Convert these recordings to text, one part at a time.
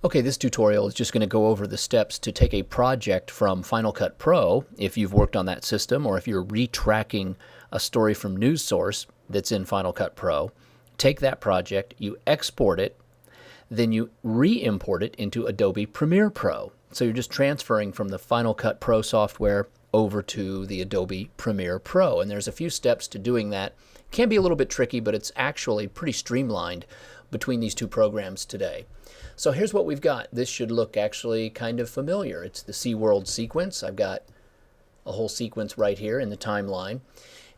Okay, this tutorial is just going to go over the steps to take a project from Final Cut Pro, if you've worked on that system, or if you're retracking a story from News Source that's in Final Cut Pro. Take that project, you export it, then you re-import it into Adobe Premiere Pro. So you're just transferring from the Final Cut Pro software over to the Adobe Premiere Pro. And there's a few steps to doing that. Can be a little bit tricky, but it's actually pretty streamlined between these two programs today. So here's what we've got. This should look actually kind of familiar. It's the SeaWorld sequence. I've got a whole sequence right here in the timeline.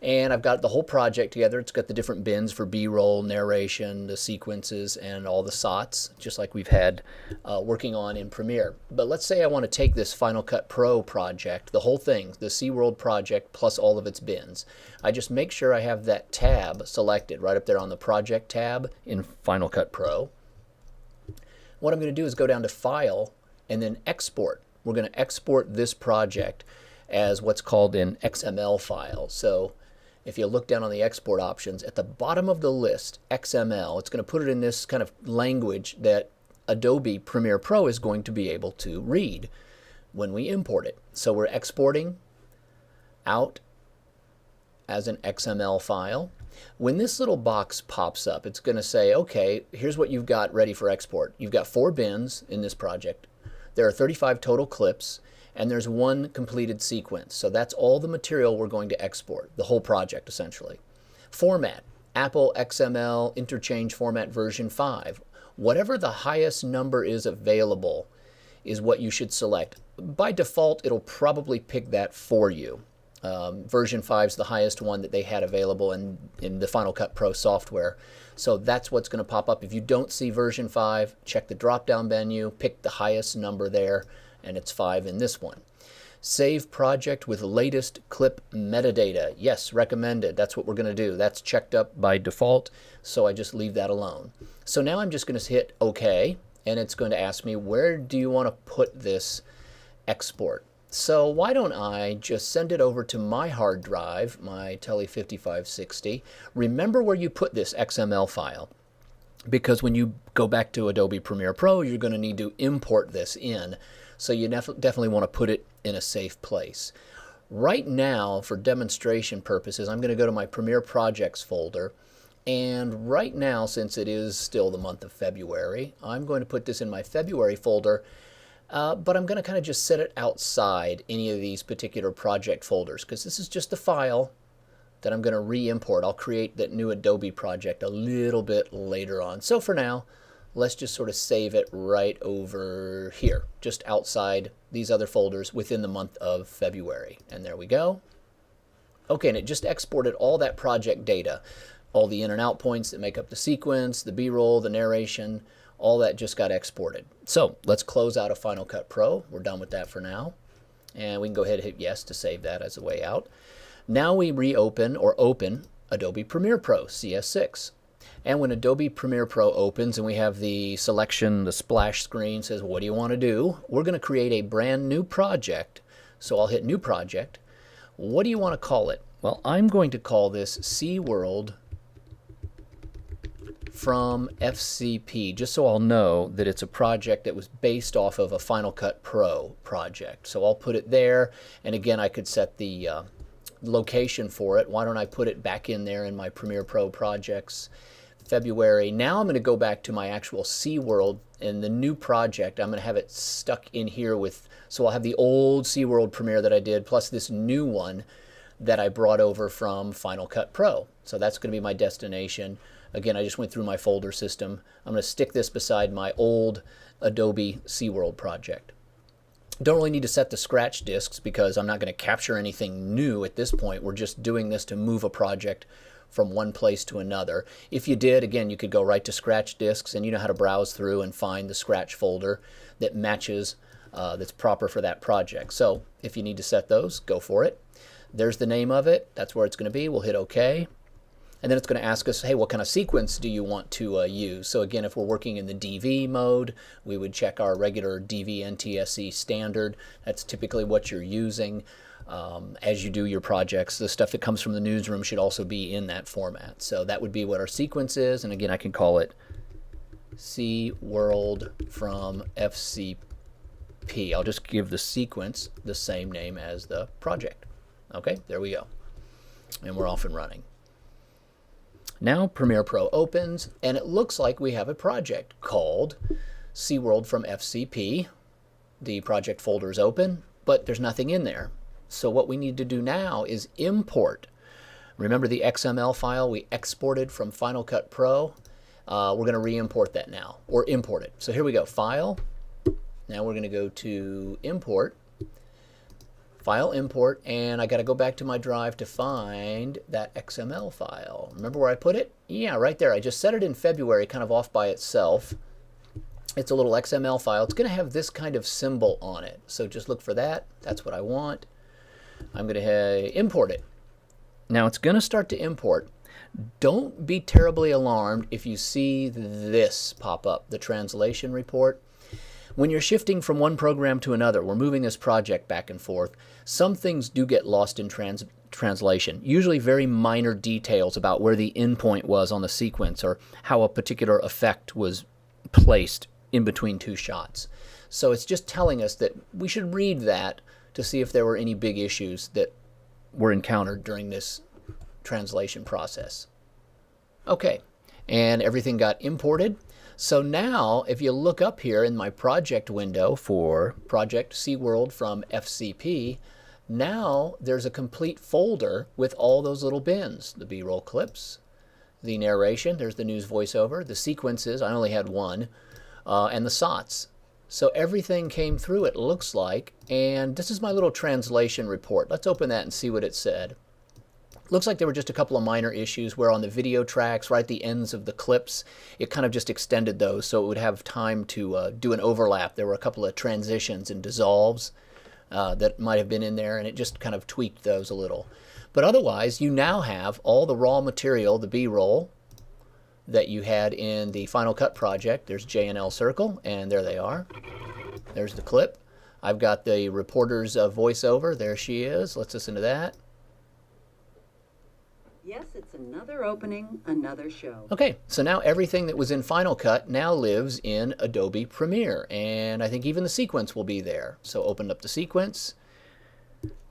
And I've got the whole project together. It's got the different bins for B-roll, narration, the sequences, and all the SOTs, just like we've had working on in Premiere. But let's say I want to take this Final Cut Pro project, the whole thing, the SeaWorld project, plus all of its bins. I just make sure I have that tab selected right up there on the Project tab in Final Cut Pro. What I'm going to do is go down to File and then Export. We're going to export this project as what's called an XML file. So if you look down on the export options, at the bottom of the list, XML, it's going to put it in this kind of language that Adobe Premiere Pro is going to be able to read when we import it. So we're exporting out as an XML file. When this little box pops up, it's going to say, okay, here's what you've got ready for export. You've got 4 bins in this project. There are 35 total clips, and there's 1 completed sequence. So that's all the material we're going to export, the whole project essentially. Format, Apple XML Interchange Format version 5. Whatever the highest number is available is what you should select. By default, it'll probably pick that for you. Version 5 is the highest one that they had available in the Final Cut Pro software. So that's what's going to pop up. If you don't see version 5, check the drop-down menu, pick the highest number there, and it's 5 in this one. Save project with latest clip metadata. Yes, recommended. That's what we're going to do. That's checked up by default, so I just leave that alone. So now I'm just going to hit OK, and it's going to ask me, where do you want to put this export? So why don't I just send it over to my hard drive, my Tele 5560. Remember where you put this XML file, because when you go back to Adobe Premiere Pro, you're going to need to import this in. So you definitely want to put it in a safe place. Right now, for demonstration purposes, I'm going to go to my Premiere Projects folder. And right now, since it is still the month of February, I'm going to put this in my February folder. But I'm going to kind of just set it outside any of these particular project folders, because this is just a file that I'm going to re-import. I'll create that new Adobe project a little bit later on. So for now, let's just sort of save it right over here, just outside these other folders within the month of February. And there we go. Okay, and it just exported all that project data, all the in and out points that make up the sequence, the B-roll, the narration, all that just got exported. So let's close out of Final Cut Pro. We're done with that for now. And we can go ahead and hit yes to save that as a way out. Now we reopen or open Adobe Premiere Pro CS6. And when Adobe Premiere Pro opens and we have the selection, the splash screen says, what do you want to do? We're going to create a brand new project. So I'll hit New Project. What do you want to call it? Well, I'm going to call this SeaWorld from FCP, just so I'll know that it's a project that was based off of a Final Cut Pro project. So I'll put it there, and again, I could set the location for it. Why don't I put it back in there in my Premiere Pro projects, February. Now I'm going to go back to my actual SeaWorld, and the new project, I'm going to have it stuck in here with, so I'll have the old SeaWorld Premiere that I did, plus this new one that I brought over from Final Cut Pro. So that's going to be my destination. Again, I just went through my folder system. I'm going to stick this beside my old Adobe SeaWorld project. Don't really need to set the scratch disks because I'm not going to capture anything new at this point. We're just doing this to move a project from one place to another. If you did, again, you could go right to scratch disks, and you know how to browse through and find the scratch folder that matches, that's proper for that project. So if you need to set those, go for it. There's the name of it. That's where it's going to be. We'll hit OK. And then it's going to ask us, hey, what kind of sequence do you want to use? So again, if we're working in the DV mode, we would check our regular DV NTSC standard. That's typically what you're using as you do your projects. The stuff that comes from the newsroom should also be in that format. So that would be what our sequence is. And again, I can call it C World from FCP. I'll just give the sequence the same name as the project. Okay, there we go. And we're off and running. Now Premiere Pro opens, and it looks like we have a project called C World from FCP. The project folder is open, but there's nothing in there. So what we need to do now is import. Remember the XML file we exported from Final Cut Pro? We're going to re-import that now, or import it. So here we go, File. Now we're going to go to Import, File, Import, and I got to go back to my drive to find that XML file. Remember where I put it? Yeah, right there. I just set it in February, kind of off by itself. It's a little XML file. It's going to have this kind of symbol on it. So just look for that. That's what I want. I'm going to import it. Now it's going to start to import. Don't be terribly alarmed if you see this pop up, the translation report. When you're shifting from one program to another, we're moving this project back and forth, some things do get lost in translation, usually very minor details about where the endpoint was on the sequence or how a particular effect was placed in between two shots. So it's just telling us that we should read that to see if there were any big issues that were encountered during this translation process. Okay, and everything got imported. So now if you look up here in my project window for Project C World from FCP, now there's a complete folder with all those little bins, the B-roll clips, the narration, there's the news voiceover, the sequences, I only had one, and the SOTs. So everything came through, it looks like, and this is my little translation report. Let's open that and see what it said. Looks like there were just a couple of minor issues where on the video tracks, right at the ends of the clips, it kind of just extended those so it would have time to do an overlap. There were a couple of transitions and dissolves that might have been in there, and it just kind of tweaked those a little. But otherwise, you now have all the raw material, the B-roll, that you had in the Final Cut project. There's J&L Circle, and there they are. There's the clip. I've got the reporter's voiceover. There she is. Let's listen to that. Yes, it's another opening, another show. Okay, so now everything that was in Final Cut now lives in Adobe Premiere, and I think even the sequence will be there. So open up the sequence,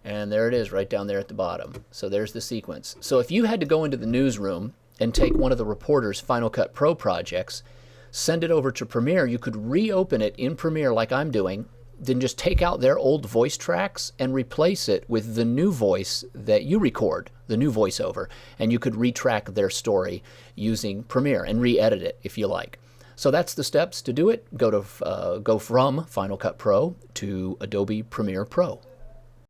and there it is right down there at the bottom. So there's the sequence. So if you had to go into the newsroom and take one of the reporter's Final Cut Pro projects, send it over to Premiere, you could reopen it in Premiere like I'm doing, then just take out their old voice tracks and replace it with the new voice that you record, the new voiceover, and you could retrack their story using Premiere and re-edit it if you like. So that's the steps to do it. Go from Final Cut Pro to Adobe Premiere Pro.